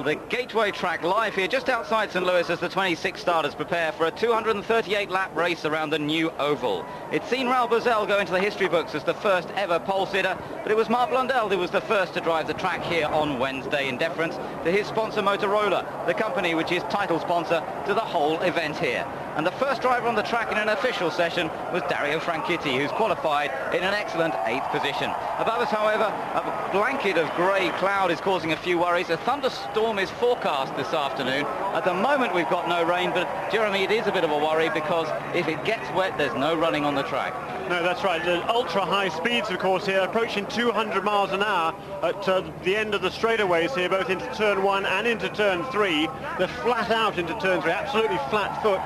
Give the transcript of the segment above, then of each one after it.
The Gateway track live here just outside St. Louis as the 26 starters prepare for a 238-lap race around the new oval. It's seen Raul Boesel go into the history books as the first ever pole sitter, but it was Marc Blondel who was the first to drive the track here on Wednesday in deference to his sponsor Motorola, the company which is title sponsor to the whole event here. And the first driver on the track in an official session was Dario Franchitti, who's qualified in an excellent 8th position. Above us, however, a blanket of grey cloud is causing a few worries. A thunderstorm is forecast this afternoon. At the moment, we've got no rain, but Jeremy, it is a bit of a worry because if it gets wet, there's no running on the track. No, that's right. The ultra-high speeds, of course, here, approaching 200 miles an hour at the end of the straightaways here, both into turn 1 and into turn 3. They're flat out into turn 3, absolutely flat foot,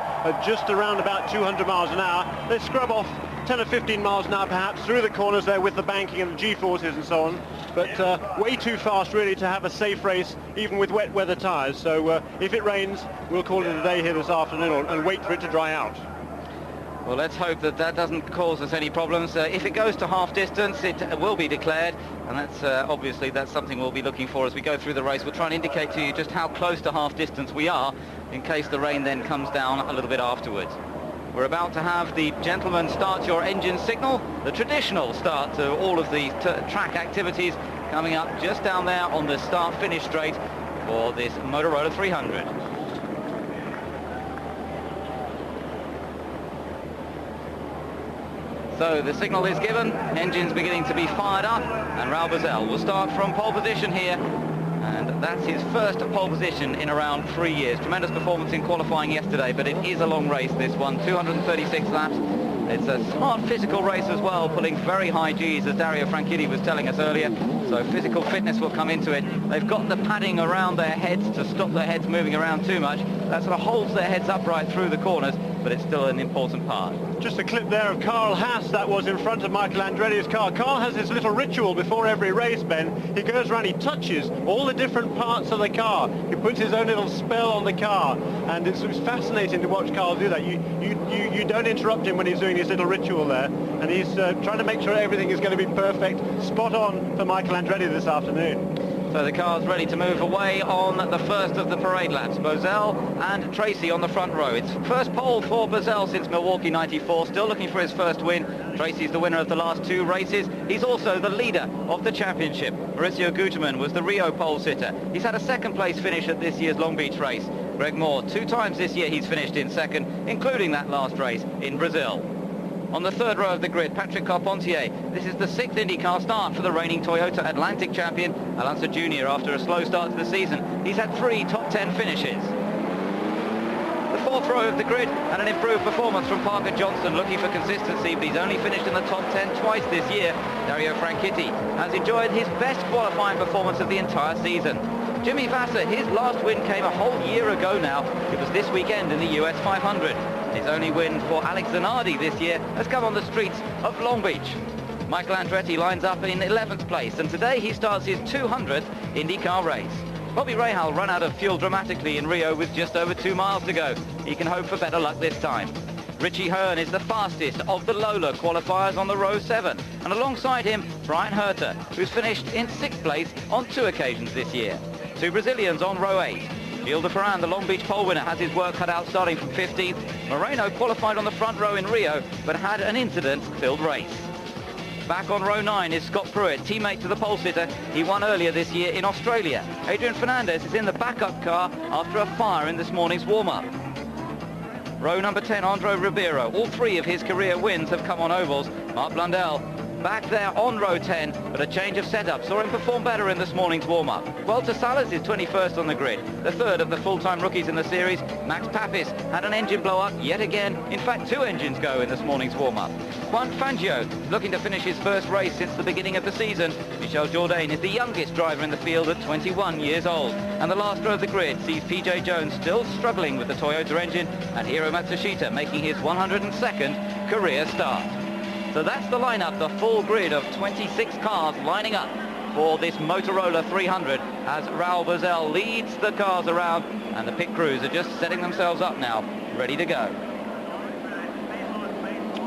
just around about 200 miles an hour. They scrub off 10 or 15 miles an hour perhaps through the corners there with the banking and the G-forces and so on, but way too fast really to have a safe race even with wet weather tyres. So if it rains, we'll call it a day here this afternoon and wait for it to dry out. Well, let's hope that that doesn't cause us any problems. If it goes to half distance, it will be declared, and that's obviously that's something we'll be looking for as we go through the race. We'll try and indicate to you just how close to half distance we are in case the rain then comes down a little bit afterwards. We're about to have the gentlemen start your engine signal, the traditional start to all of the track activities coming up just down there on the start-finish straight for this Motorola 300. So the signal is given, engines beginning to be fired up, and Raul Boesel will start from pole position here, and that's his first pole position in around 3 years. Tremendous performance in qualifying yesterday, but it is a long race, this one, 236 laps. It's a smart physical race as well, pulling very high Gs, as Dario Franchitti was telling us earlier, so physical fitness will come into it. They've got the padding around their heads to stop their heads moving around too much. That sort of holds their heads upright through the corners, but it's still an important part. Just a clip there of Carl Haas, that was in front of Michael Andretti's car. Carl has his little ritual before every race, Ben. He goes around, he touches all the different parts of the car. He puts his own little spell on the car, and it's fascinating to watch Carl do that. You don't interrupt him when he's doing his little ritual there, and he's trying to make sure everything is going to be perfect, spot on for Michael Andretti this afternoon. So the car's ready to move away on the first of the parade laps. Boesel and Tracy on the front row. It's first pole for Boesel since Milwaukee 94, still looking for his first win. Tracy's the winner of the last 2 races. He's also the leader of the championship. Mauricio Guterman was the Rio pole sitter. He's had a second place finish at this year's Long Beach race. Greg Moore, 2 times this year he's finished in second, including that last race in Brazil. On the third row of the grid, Patrick Carpentier. This is the 6th IndyCar start for the reigning Toyota Atlantic champion, Alonso Jr. After a slow start to the season. He's had 3 top 10 finishes. The 4th row of the grid, and an improved performance from Parker Johnson, looking for consistency, but he's only finished in the top 10 twice this year. Dario Franchitti has enjoyed his best qualifying performance of the entire season. Jimmy Vasser, his last win came a whole year ago now. It was this weekend in the US 500. His only win for Alex Zanardi this year has come on the streets of Long Beach. Michael Andretti lines up in 11th place, and today he starts his 200th IndyCar race. Bobby Rahal ran out of fuel dramatically in Rio with just over 2 miles to go. He can hope for better luck this time. Richie Hearn is the fastest of the Lola qualifiers on the row 7, and alongside him, Brian Herter, who's finished in 6th place on 2 occasions this year. 2 Brazilians on row 8. Gilles de Ferran, the Long Beach pole winner, has his work cut out starting from 15th. Moreno qualified on the front row in Rio, but had an incident-filled race. Back on row 9 is Scott Pruitt, teammate to the pole sitter. He won earlier this year in Australia. Adrian Fernandez is in the backup car after a fire in this morning's warm-up. Row number 10, Andre Ribeiro. All 3 of his career wins have come on ovals. Marc Blondel back there on row 10, but a change of setup saw him perform better in this morning's warm-up. Walter Salas is 21st on the grid, the 3rd of the full-time rookies in the series. Max Papis had an engine blow-up yet again. In fact, 2 engines go in this morning's warm-up. Juan Fangio looking to finish his first race since the beginning of the season. Michel Jourdain is the youngest driver in the field at 21 years old. And the last row of the grid sees PJ Jones still struggling with the Toyota engine, and Hiro Matsushita making his 102nd career start. So that's the lineup, the full grid of 26 cars lining up for this Motorola 300 as Raul Boesel leads the cars around, and the pit crews are just setting themselves up now, ready to go.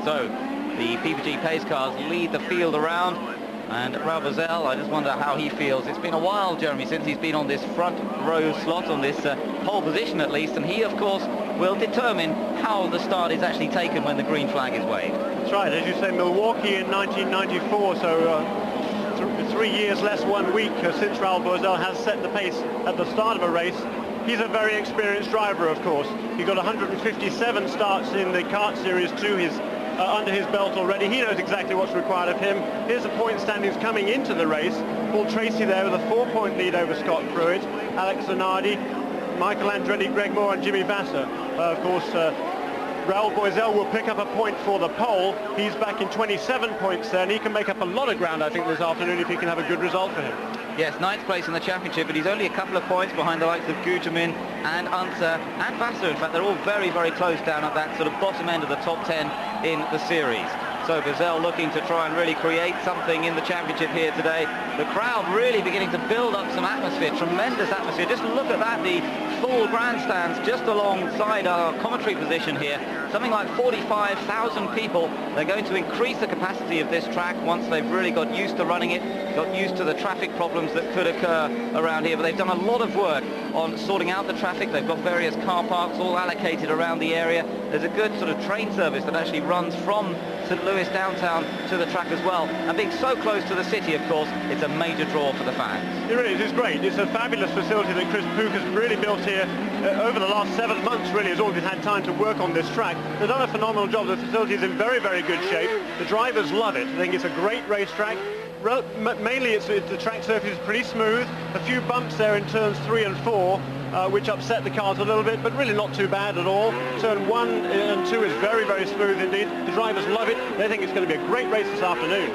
So the PPG pace cars lead the field around. And Raul Boesel, I just wonder how he feels. It's been a while, Jeremy, since he's been on this front row slot, on this pole position at least, and he, of course, will determine how the start is actually taken when the green flag is waved. That's right, as you say, Milwaukee in 1994, so 3 years less 1 week since Raul Boesel has set the pace at the start of a race. He's a very experienced driver, of course. He got 157 starts in the kart series to his under his belt already. He knows exactly what's required of him. Here's the point standings coming into the race. Paul Tracy there with a 4-point lead over Scott Pruitt, Alex Zanardi, Michael Andretti, Greg Moore and Jimmy Vasser. Of course, Raul Boesel will pick up a point for the pole. He's back in 27 points there, and he can make up a lot of ground, I think, this afternoon if he can have a good result for him. Yes, 9th place in the championship, but he's only a couple of points behind the likes of Gutermin and Unser and Vasser. In fact, they're all very, very close down at that sort of bottom end of the top 10 in the series. So Boesel looking to try and really create something in the championship here today. The crowd really beginning to build up some atmosphere, tremendous atmosphere. Just look at that, the full grandstands just alongside our commentary position here. Something like 45,000 people. They're going to increase the capacity of this track once they've really got used to running it, got used to the traffic problems that could occur around here. But they've done a lot of work on sorting out the traffic. They've got various car parks all allocated around the area. There's a good sort of train service that actually runs from St. Louis downtown to the track as well. And being so close to the city, of course, it's a major draw for the fans. It really is. It's great. It's a fabulous facility that Chris Pook has really built here over the last 7 months. Really has all had time to work on this track. They've done a phenomenal job. The facility is in very, very good shape. The drivers love it. I think it's a great racetrack. Mainly the track surface is pretty smooth. A few bumps there in turns 3 and 4, which upset the cars a little bit, but really not too bad at all. Turn 1 and 2 is very, very smooth indeed. The drivers love it. They think it's going to be a great race this afternoon.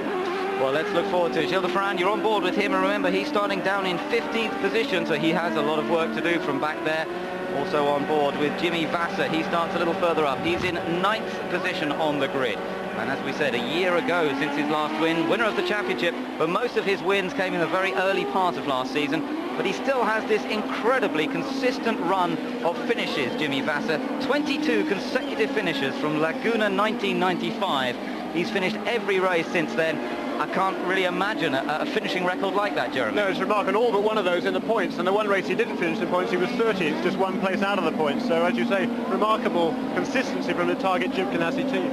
Well, let's look forward to it. Gilles de Ferran, you're on board with him, and remember, he's starting down in 15th position, so he has a lot of work to do from back there. Also on board with Jimmy Vasser. He starts a little further up. He's in 9th position on the grid. And as we said, a year ago since his last win, winner of the championship, but most of his wins came in the very early part of last season. But he still has this incredibly consistent run of finishes, Jimmy Vasser. 22 consecutive finishes from Laguna 1995. He's finished every race since then. I can't really imagine a finishing record like that, Jeremy. No, it's remarkable. All but one of those in the points, and the one race he didn't finish in points, he was 30th, just 1 place out of the points. So, as you say, remarkable consistency from the Target Jim Ganassi team.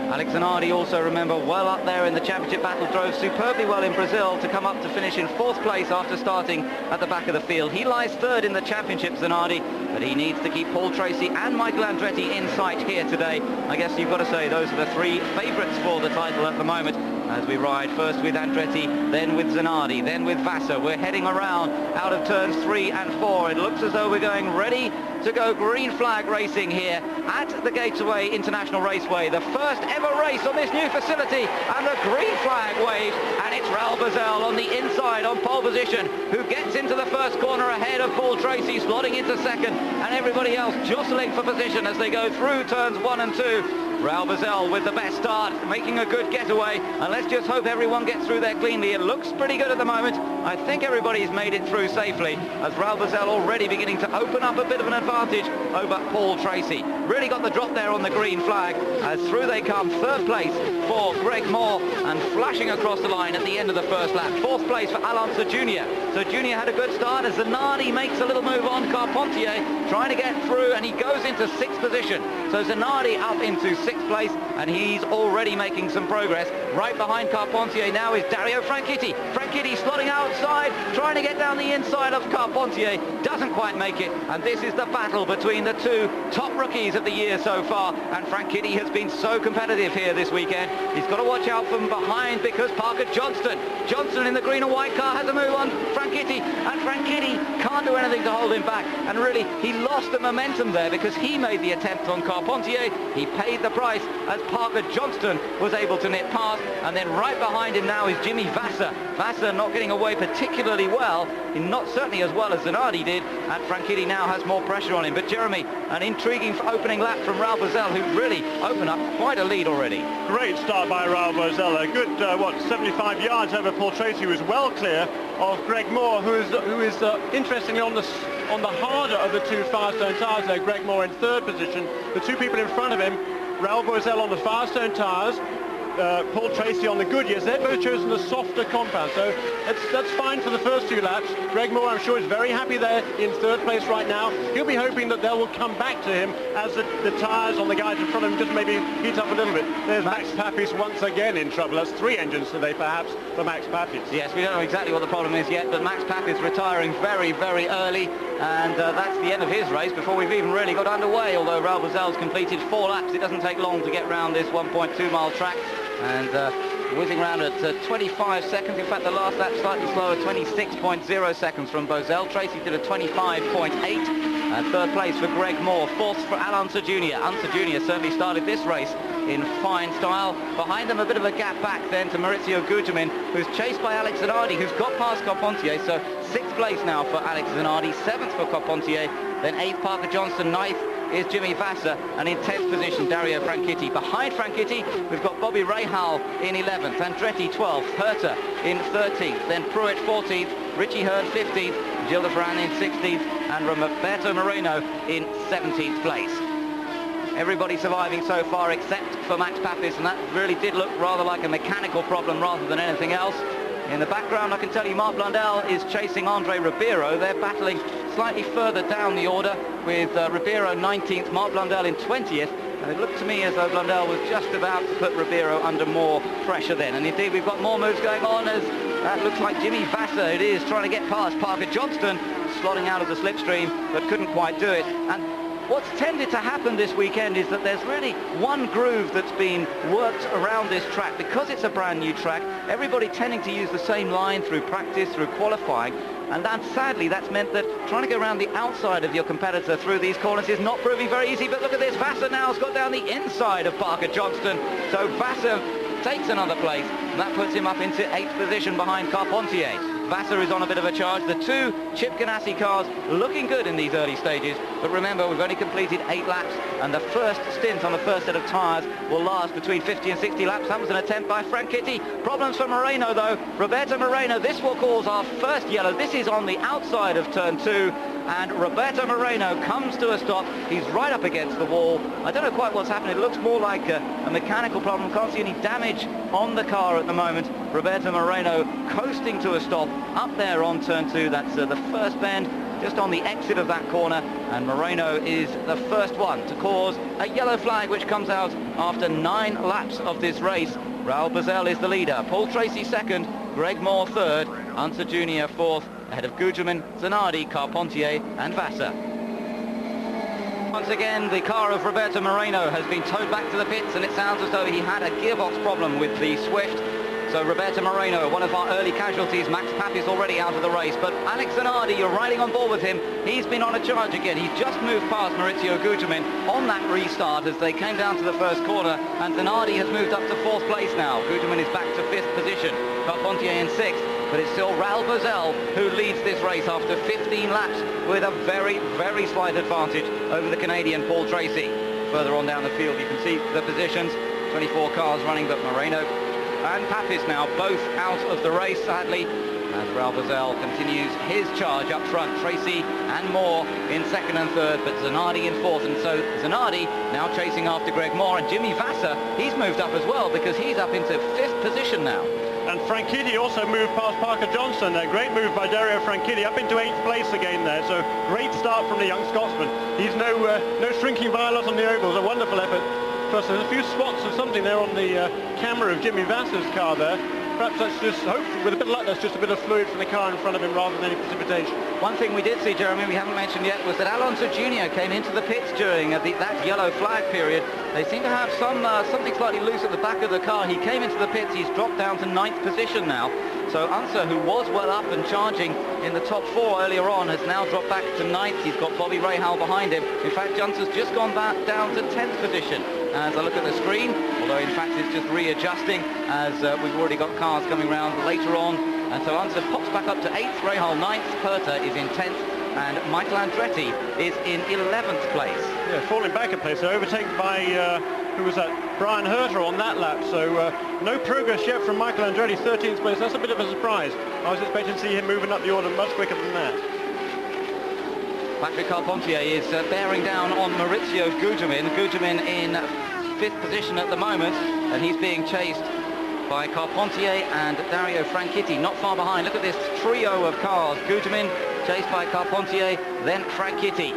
Alex Zanardi also, remember, well up there in the championship battle, drove superbly well in Brazil to come up to finish in 4th place after starting at the back of the field. He lies 3rd in the championship, Zanardi, but he needs to keep Paul Tracy and Michael Andretti in sight here today. I guess you've got to say those are the 3 favourites for the title at the moment, as we ride first with Andretti, then with Zanardi, then with Vasser. We're heading around out of turns 3 and 4. It looks as though we're going ready to go green flag racing here at the Gateway International Raceway. The first ever race on this new facility, and the green flag waved, and it's Raul Boesel on the inside on pole position, who gets into the first corner ahead of Paul Tracy, slotting into second, and everybody else jostling for position as they go through turns 1 and 2. Raul Boesel with the best start, making a good getaway, and let's just hope everyone gets through there cleanly. It looks pretty good at the moment. I think everybody's made it through safely, as Raul Boesel already beginning to open up a bit of an advantage over Paul Tracy. Really got the drop there on the green flag, as through they come. 3rd place for Greg Moore, and flashing across the line at the end of the first lap. 4th place for Alonso Jr. So Jr. had a good start as Zanardi makes a little move on Carpentier, trying to get through, and he goes into 6th position. So Zanardi up into 6th place, and he's already making some progress. Right behind Carpentier now is Dario Franchitti. Franchitti slotting outside, trying to get down the inside of Carpentier. Doesn't quite make it, and this is the battle between the 2 top rookies of the year so far, and Franchitti has been so competitive here this weekend. He's got to watch out from behind, because Parker Johnston in the green and white car has a move on Franchitti, and Franchitti can't do anything to hold him back, and really he lost the momentum there because he made the attempt on Carpentier. He paid the price as Parker Johnston was able to nip past, and then right behind him now is Jimmy Vasser. Vasser not getting away particularly well, not certainly as well as Zanardi did, and Franchitti now has more pressure on him. But Jeremy, an intriguing opening lap from Raul Boesel, who really opened up quite a lead already. Great start by Raul Boesel. A good, 75 yards over Paul Tracy, who was well clear of Greg Moore, who is interestingly on the harder of the 2 Firestone tires there. Greg Moore in 3rd position. The 2 people in front of him, Raul Boesel on the Firestone tires, Paul Tracy on the Goodyears. They've both chosen the softer compound, so that's fine for the first few laps. Greg Moore, I'm sure, is very happy there in third place right now. He'll be hoping that they will come back to him as the tyres on the guys in front of him just maybe heat up a little bit. There's Max Papis once again in trouble. That's 3 engines today, perhaps, for Max Papis. Yes, we don't know exactly what the problem is yet, but Max Papis retiring very, very early, and that's the end of his race before we've even really got underway. Although Raul Boesel's completed 4 laps, it doesn't take long to get round this 1.2-mile track, and whizzing round at 25 seconds. In fact, the last lap slightly slower, 26.0 seconds from Boesel. Tracy did a 25.8, and third place for Greg Moore. Fourth for Al Unser Jr. Unser Jr. certainly started this race in fine style. Behind them, a bit of a gap back then to Maurizio Gugelmin, who's chased by Alex Zanardi, who's got past Carpentier. So 6th place now for Alex Zanardi, 7th for Carpentier, then 8th Parker Johnston, 9th is Jimmy Vasser, and in 10th position Dario Franchitti. Behind Franchitti we've got Bobby Rahal in 11th, Andretti 12th, Herta in 13th, then Pruitt 14th, Richie Hearn 15th, Gilles de Ferran in 16th, and Roberto Moreno in 17th place. Everybody surviving so far except for Max Papis, and that really did look rather like a mechanical problem rather than anything else. In the background, I can tell you Marc Blundell is chasing Andre Ribeiro. They're battling slightly further down the order, with Ribeiro 19th, Marc Blundell in 20th. And it looked to me as though Blundell was just about to put Ribeiro under more pressure then. And indeed, we've got more moves going on, as that looks like Jimmy Vasser, it is, trying to get past Parker Johnston, slotting out of the slipstream, but couldn't quite do it. And what's tended to happen this weekend is that there's really one groove that's been worked around this track. Because it's a brand new track, everybody tending to use the same line through practice, through qualifying, and then sadly that's meant that trying to go around the outside of your competitor through these corners is not proving very easy. But look at this, Vasser now has got down the inside of Parker Johnston, so Vasser takes another place, and that puts him up into 8th position behind Carpentier. Vasser is on a bit of a charge. The 2 Chip Ganassi cars looking good in these early stages, but remember, we've only completed 8 laps, and the first stint on the first set of tyres will last between 50 and 60 laps. That was an attempt by Franchitti. Problems for Moreno though. Roberto Moreno, this will cause our first yellow. This is on the outside of turn 2, and Roberto Moreno comes to a stop. He's right up against the wall. I don't know quite what's happening. It looks more like a mechanical problem. Can't see any damage on the car at the moment. Roberto Moreno coasting to a stop up there on turn 2. That's the first bend, just on the exit of that corner, and Moreno is the first one to cause a yellow flag, which comes out after 9 laps of this race. Raul Boesel is the leader, Paul Tracy second, Greg Moore third, Unser Jr. fourth, ahead of Gugelmin, Zanardi, Carpentier and Vasser. Once again, the car of Roberto Moreno has been towed back to the pits, and it sounds as though he had a gearbox problem with the Swift. So Roberto Moreno, one of our early casualties. Max Papis already out of the race, but Alex Zanardi, you're riding on board with him. He's been on a charge again. He's just moved past Maurizio Gugelmin on that restart as they came down to the first corner, and Zanardi has moved up to 4th place now. Gugelmin is back to 5th position, Carpentier in 6th, but it's still Raul Boesel who leads this race after 15 laps with a very, very slight advantage over the Canadian Paul Tracy. Further on down the field, you can see the positions. 24 cars running, but Moreno and Papis now both out of the race, sadly, as Raul Boesel continues his charge up front. Tracy and Moore in 2nd and 3rd, but Zanardi in 4th, and so Zanardi now chasing after Greg Moore, and Jimmy Vasser, he's moved up as well because he's up into 5th position now. And Franchitti also moved past Parker Johnston. A great move by Dario Franchitti up into 8th place again there, so great start from the young Scotsman. He's no shrinking violet on the ovals, a wonderful effort. Plus, there's a few spots of something there on the camera of Jimmy Vasser's car there. Perhaps that's just, hopefully, with a bit of luck, that's just a bit of fluid from the car in front of him rather than any precipitation. One thing we did see, Jeremy, we haven't mentioned yet, was that Alonso Jr. came into the pits during that yellow flag period. They seem to have something slightly loose at the back of the car. He came into the pits. He's dropped down to 9th position now. So Unser, who was well up and charging in the top 4 earlier on, has now dropped back to 9th. He's got Bobby Rahal behind him. In fact, Unser's just gone back down to 10th position. As I look at the screen, although in fact it's just readjusting as we've already got cars coming round later on. And so Unser pops back up to 8th, Rahal 9th, Herta is in 10th, and Michael Andretti is in 11th place. Yeah, falling back a place, so overtaken by, who was that? Brian Herta on that lap, so no progress yet from Michael Andretti, 13th place. That's a bit of a surprise. I was expecting to see him moving up the order much quicker than that. Patrick Carpentier is bearing down on Maurizio Gugelmin. Gugelmin in 5th position at the moment. and he's being chased by Carpentier and Dario Franchitti, not far behind. Look at this trio of cars. Guterman chased by Carpentier, then Franchitti.